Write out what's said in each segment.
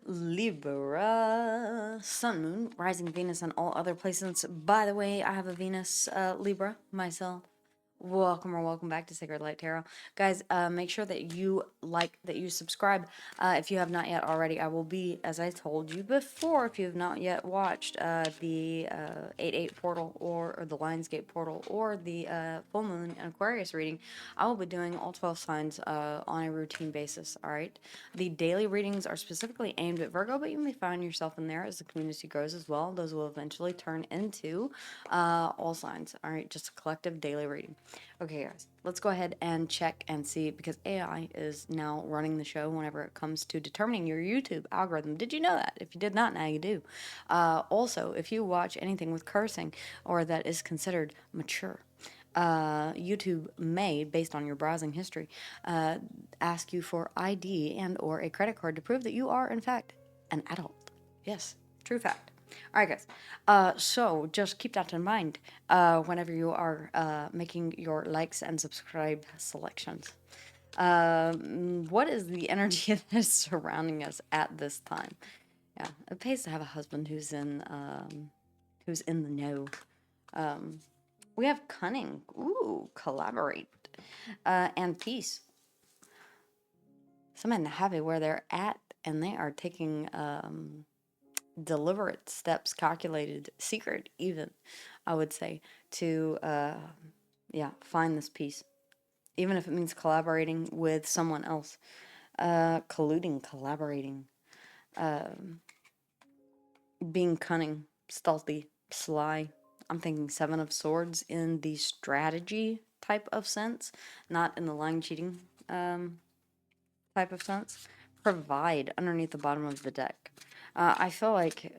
Libra, Sun, Moon, Rising Venus, and all other placements. By the way, I have a Venus Libra myself. Welcome back to Sacred Light Tarot. Guys, make sure that you subscribe. If you have not yet already, I will be, as I told you before, if you have not yet watched the 8-8 portal or the Lionsgate portal or the full moon and Aquarius reading, I will be doing all 12 signs on a routine basis, all right? The daily readings are specifically aimed at Virgo, but you may find yourself in there as the community grows as well. Those will eventually turn into all signs, all right? Just a collective daily reading. Okay, guys, let's go ahead and check and see, because AI is now running the show whenever it comes to determining your YouTube algorithm. Did you know that? If you did not, now you do. Also, if you watch anything with cursing or that is considered mature, YouTube may, based on your browsing history, ask you for ID and or a credit card to prove that you are, in fact, an adult. Yes, true fact. All right, guys. So just keep that in mind whenever you are making your likes and subscribe selections. What is the energy that is surrounding us at this time? Yeah, it pays to have a husband who's in the know. We have cunning. Ooh, collaborate. And peace. Some men have it where they're at and they are taking deliberate steps, calculated, secret even, I would say, to find this peace. Even if it means collaborating with someone else. Colluding, collaborating. Being cunning, stealthy, sly. I'm thinking Seven of Swords in the strategy type of sense, not in the lying, cheating type of sense. Provide underneath the bottom of the deck. I feel like,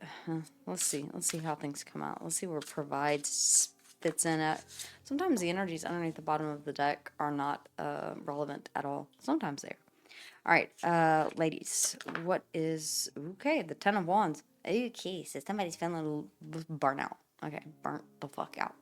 let's see how things come out. Let's see where provide fits in at. Sometimes the energies underneath the bottom of the deck are not relevant at all. Sometimes they are. All right, ladies, what is, okay, the Ten of Wands. Okay, so somebody's feeling a little burnout. Okay, burnt the fuck out.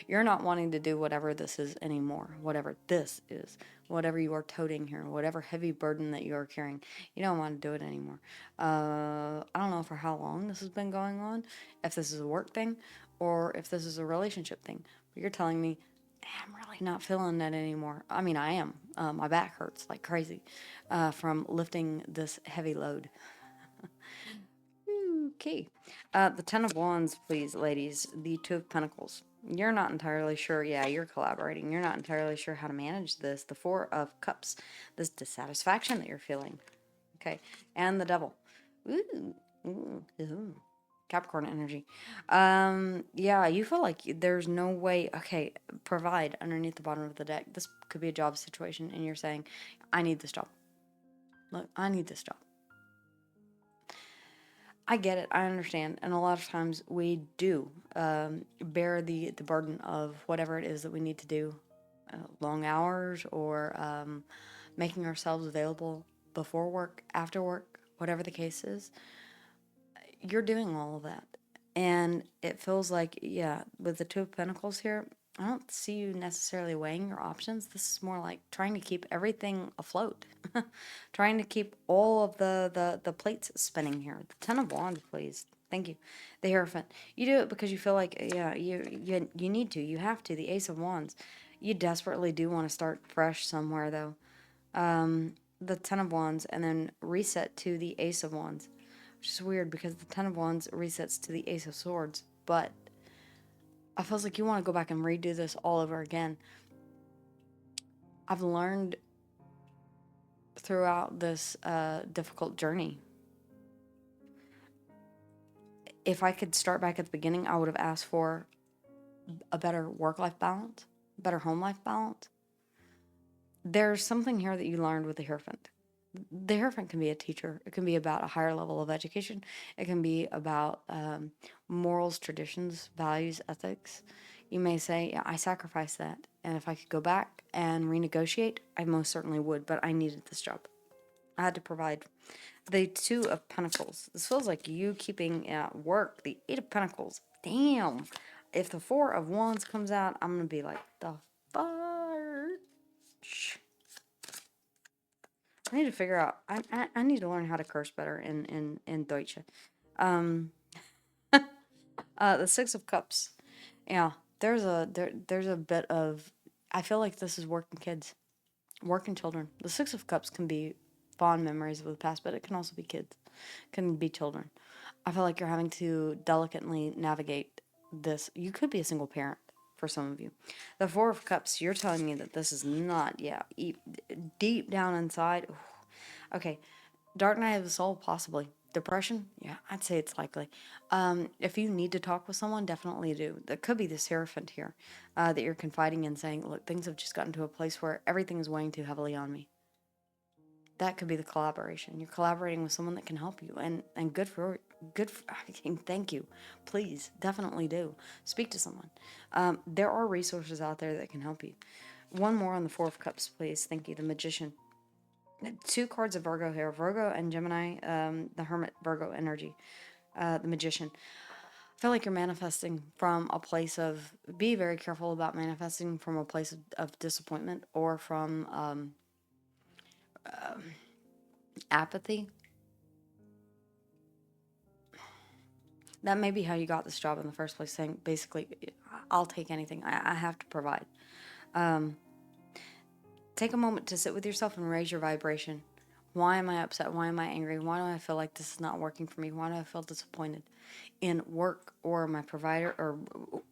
You're not wanting to do whatever this is anymore. Whatever this is, whatever you are toting here, whatever heavy burden that you are carrying, you don't want to do it anymore. I don't know for how long this has been going on, if this is a work thing or if this is a relationship thing. But you're telling me, I'm really not feeling that anymore. I mean, I am. My back hurts like crazy from lifting this heavy load. Okay. The Ten of Wands, please, ladies. The Two of Pentacles. You're not entirely sure. Yeah, you're collaborating. You're not entirely sure how to manage this. The Four of Cups. This dissatisfaction that you're feeling. Okay. And the Devil. Ooh. Ooh. Ooh. Capricorn energy. Yeah, you feel like there's no way. Okay, provide underneath the bottom of the deck. This could be a job situation, and you're saying, I need this job. Look, I need this job. I get it. I understand. And a lot of times we do bear the burden of whatever it is that we need to do. Long hours or making ourselves available before work, after work, whatever the case is. You're doing all of that. And it feels like, yeah, with the Two of Pentacles here, I don't see you necessarily weighing your options. This is more like trying to keep everything afloat. Trying to keep all of the plates spinning here. The Ten of Wands, please. Thank you. The Hierophant. You do it because you feel like, yeah, you need to. You have to. The Ace of Wands. You desperately do want to start fresh somewhere, though. The Ten of Wands, and then reset to the Ace of Wands. Which is weird because the Ten of Wands resets to the Ace of Swords. But I feel like you want to go back and redo this all over again. I've learned throughout this difficult journey. If I could start back at the beginning, I would have asked for a better work-life balance, better home-life balance. There's something here that you learned with the Hierophant. The Hierophant can be a teacher. It can be about a higher level of education. It can be about morals, traditions, values, ethics. You may say, yeah, I sacrificed that. And if I could go back and renegotiate, I most certainly would. But I needed this job. I had to provide. The Two of Pentacles. This feels like you keeping at work. The Eight of Pentacles. Damn. If the Four of Wands comes out, I'm going to be like, the fudge. I need to figure out. I need to learn how to curse better in Deutsche. Um, the Six of Cups. Yeah, there's a bit of. I feel like this is working kids, working children. The Six of Cups can be fond memories of the past, but it can also be kids, can be children. I feel like you're having to delicately navigate this. You could be a single parent for some of you. The Four of Cups, you're telling me that this is not, yeah, deep down inside. Okay, Dark Night of the Soul, possibly. Depression? Yeah, I'd say it's likely. If you need to talk with someone, definitely do. That could be the Seraphant here that you're confiding in, saying, look, things have just gotten to a place where everything is weighing too heavily on me. That could be the collaboration. You're collaborating with someone that can help you, and good for, thank you. Please, definitely do. Speak to someone. There are resources out there that can help you. One more on the Four of Cups, please. Thank you. The Magician. Two cards of Virgo here. Virgo and Gemini, the Hermit Virgo energy. The Magician. I feel like you're manifesting from a place of, be very careful about manifesting from a place of disappointment or from apathy. That may be how you got this job in the first place, saying basically, I'll take anything. I have to provide. Take a moment to sit with yourself and raise your vibration. Why am I upset? Why am I angry? Why do I feel like this is not working for me? Why do I feel disappointed in work or my provider or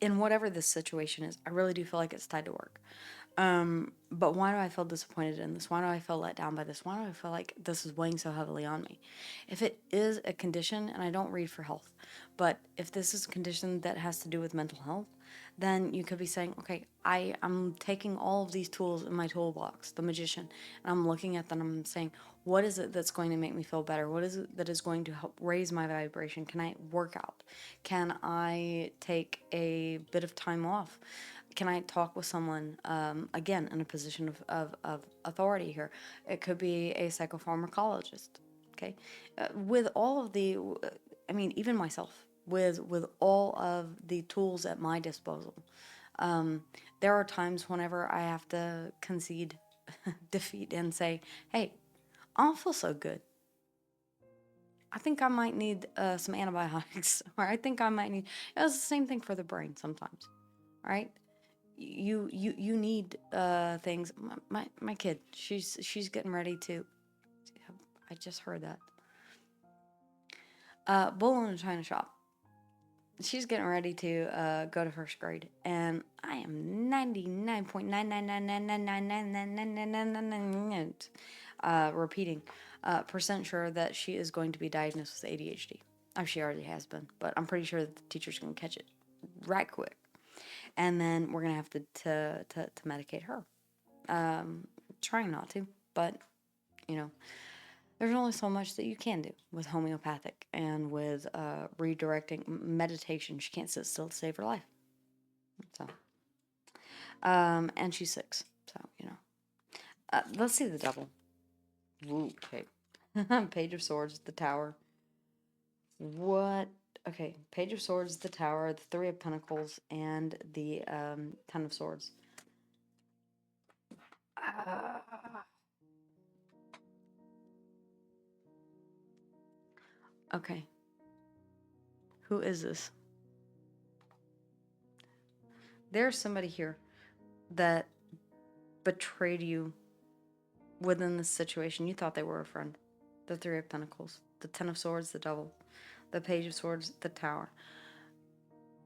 in whatever this situation is? I really do feel like it's tied to work. But why do I feel disappointed in this? Why do I feel let down by this? Why do I feel like this is weighing so heavily on me? If it is a condition, and I don't read for health, but if this is a condition that has to do with mental health, then you could be saying, okay, I'm taking all of these tools in my toolbox, the Magician, and I'm looking at them and I'm saying, what is it that's going to make me feel better? What is it that is going to help raise my vibration? Can I work out? Can I take a bit of time off? Can I talk with someone, again, in a position of authority here? It could be a psychopharmacologist, okay? With all of the, I mean, even myself, with all of the tools at my disposal, there are times whenever I have to concede defeat and say, hey, I don't feel so good. I think I might need some antibiotics, or I think I might need, it's the same thing for the brain sometimes, right? You need things. My kid, she's getting ready to, I just heard that, bull in a china shop. She's getting ready to go to first grade, and I am 99.99999999999 repeating percent sure that she is going to be diagnosed with ADHD. Oh, she already has been, but I'm pretty sure that the teacher's going to catch it right quick, and then we're gonna have to medicate her. Trying not to, but you know, there's only so much that you can do with homeopathic and with redirecting meditation. She can't sit still to save her life. So, and she's 6. So, you know, let's see the Devil. Ooh, okay. Page of Swords, the Tower. What? Okay, Page of Swords, the Tower, the Three of Pentacles, and the Ten of Swords. Okay. Who is this? There's somebody here that betrayed you within this situation. You thought they were a friend. The Three of Pentacles, the Ten of Swords, the Devil, the Page of Swords, the Tower.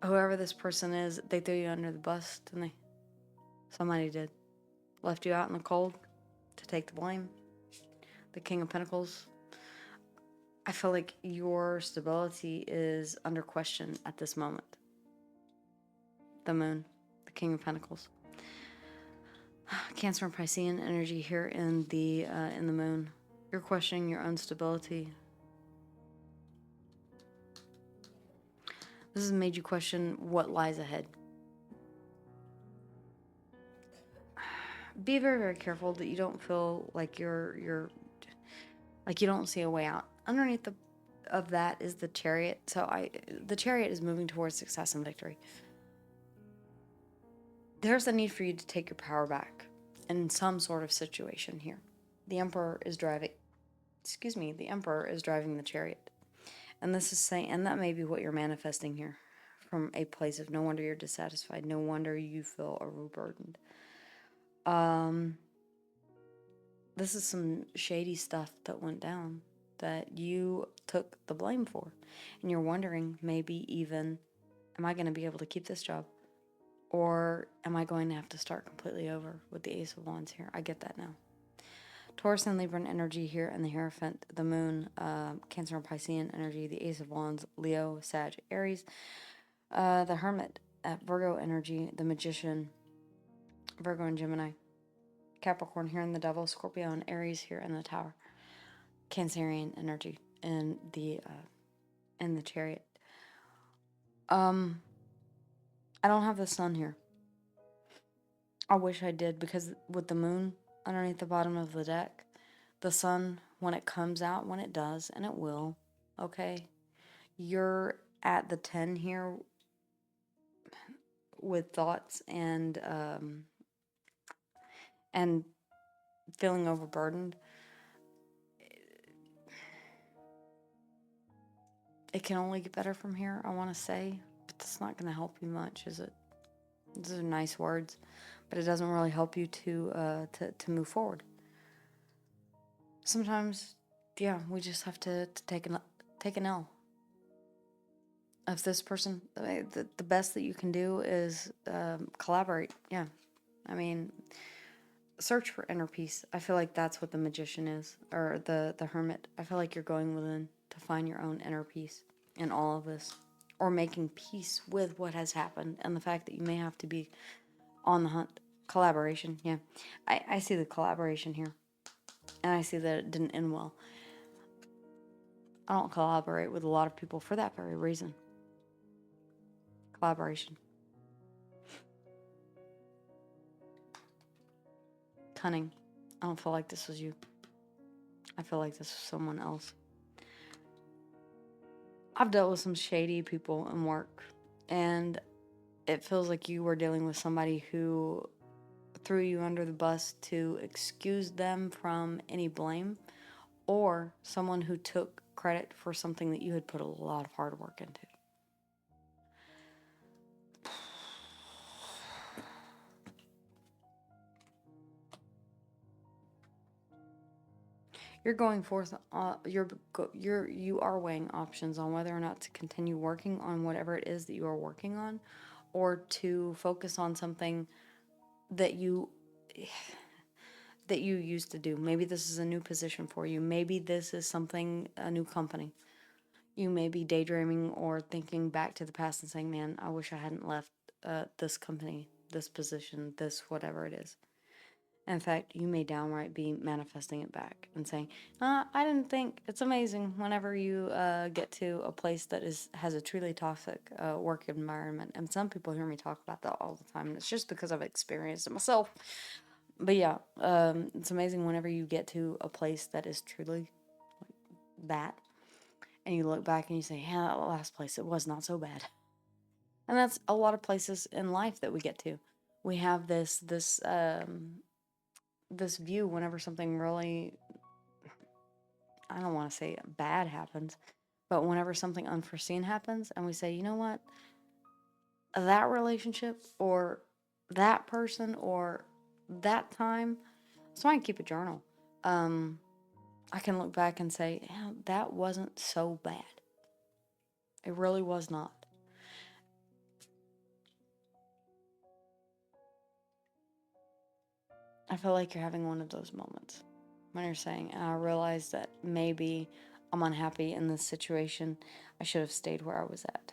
Whoever this person is, they threw you under the bus, didn't they? Somebody did. Left you out in the cold to take the blame. The King of Pentacles. I feel like your stability is under question at this moment. The Moon, the King of Pentacles. Cancer and Piscean energy here in the Moon. You're questioning your own stability. This has made you question what lies ahead. Be very, very careful that you don't feel like you're like you don't see a way out. Underneath of that is the Chariot. So the Chariot is moving towards success and victory. There's a need for you to take your power back in some sort of situation here. the Emperor is driving, the Emperor is driving the Chariot. And this is saying, and that may be what you're manifesting here, from a place of no wonder you're dissatisfied, no wonder you feel overburdened. This is some shady stuff that went down that you took the blame for. And you're wondering, maybe even, am I going to be able to keep this job? Or am I going to have to start completely over with the Ace of Wands here? I get that now. Taurus and Libra energy here, and the Hierophant, the Moon, Cancer and Piscean energy, the Ace of Wands, Leo, Sag, Aries, the Hermit, Virgo energy, the Magician, Virgo and Gemini, Capricorn here in the Devil, Scorpio and Aries here in the Tower, Cancerian energy in the Chariot. I don't have the Sun here. I wish I did, because with the Moon underneath the bottom of the deck, the Sun, when it comes out, when it does, and it will, okay, you're at the 10 here with thoughts and feeling overburdened. It can only get better from here, I want to say, but that's not going to help you much, is it? These are nice words, but it doesn't really help you to move forward. Sometimes, yeah, we just have to take an L. If this person, the best that you can do is collaborate. Yeah, I mean, search for inner peace. I feel like that's what the Magician is, or the Hermit. I feel like you're going within to find your own inner peace in all of this, or making peace with what has happened and the fact that you may have to be on the hunt. Collaboration, yeah. I see the collaboration here, and I see that it didn't end well. I don't collaborate with a lot of people for that very reason. Collaboration. Cunning. I don't feel like this was you. I feel like this was someone else. I've dealt with some shady people in work, and it feels like you were dealing with somebody who threw you under the bus to excuse them from any blame, or someone who took credit for something that you had put a lot of hard work into. You're going forth. You are weighing options on whether or not to continue working on whatever it is that you are working on, or to focus on something that you used to do. Maybe this is a new position for you. Maybe this is a new company. You may be daydreaming or thinking back to the past and saying, man, I wish I hadn't left this company, this position, this whatever it is. In fact, you may downright be manifesting it back and saying, I didn't think. It's amazing whenever you get to a place that has a truly toxic work environment. And some people hear me talk about that all the time. And it's just because I've experienced it myself. But yeah, it's amazing whenever you get to a place that is truly that. And you look back and you say, yeah, that last place, it was not so bad. And that's a lot of places in life that we get to. We have this view whenever something really, I don't want to say bad happens, but whenever something unforeseen happens and we say, you know what, that relationship or that person or that time, so I can keep a journal. I can look back and say, yeah, that wasn't so bad. It really was not. I feel like you're having one of those moments when you're saying, I realize that maybe I'm unhappy in this situation. I should have stayed where I was at.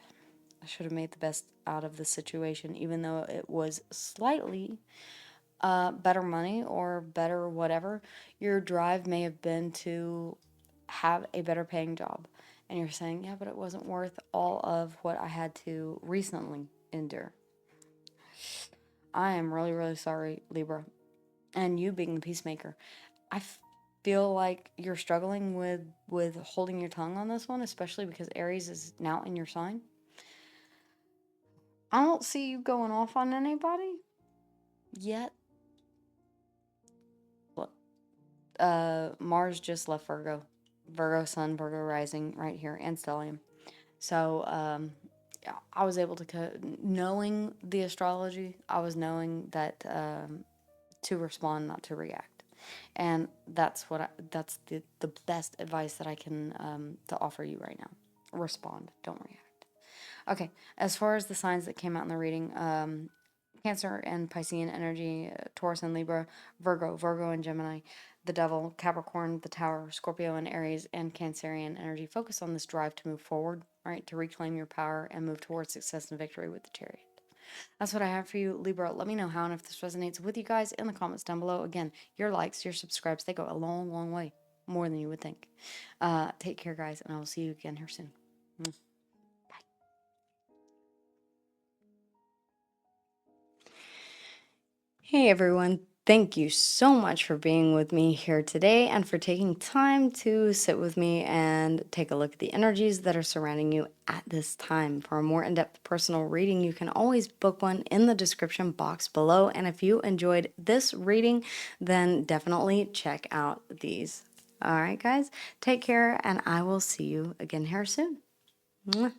I should have made the best out of the situation, even though it was slightly better money or better whatever. Your drive may have been to have a better paying job. And you're saying, yeah, but it wasn't worth all of what I had to recently endure. I am really, really sorry, Libra. And you being the peacemaker, I feel like you're struggling with holding your tongue on this one, especially because Aries is now in your sign. I don't see you going off on anybody yet. Look, Mars just left Virgo. Virgo Sun, Virgo Rising right here, and Stellium. So, yeah, I was able to, knowing the astrology, I was knowing that to respond, not to react. And that's the best advice that I can to offer you right now. Respond, don't react. Okay, as far as the signs that came out in the reading, Cancer and Piscean energy, Taurus and Libra, Virgo and Gemini, the Devil, Capricorn, the Tower, Scorpio and Aries, and Cancerian energy. Focus on this drive to move forward, right? To reclaim your power and move towards success and victory with the Chariot. That's what I have for you, Libra. Let me know how and if this resonates with you guys in the comments down below. Again, your likes, your subscribes, they go a long, long way. More than you would think. Take care, guys, and I will see you again here soon. Hey everyone, thank you so much for being with me here today and for taking time to sit with me and take a look at the energies that are surrounding you at this time. For a more in-depth personal reading, you can always book one in the description box below. And if you enjoyed this reading, then definitely check out these. All right, guys, take care, and I will see you again here soon. Mwah.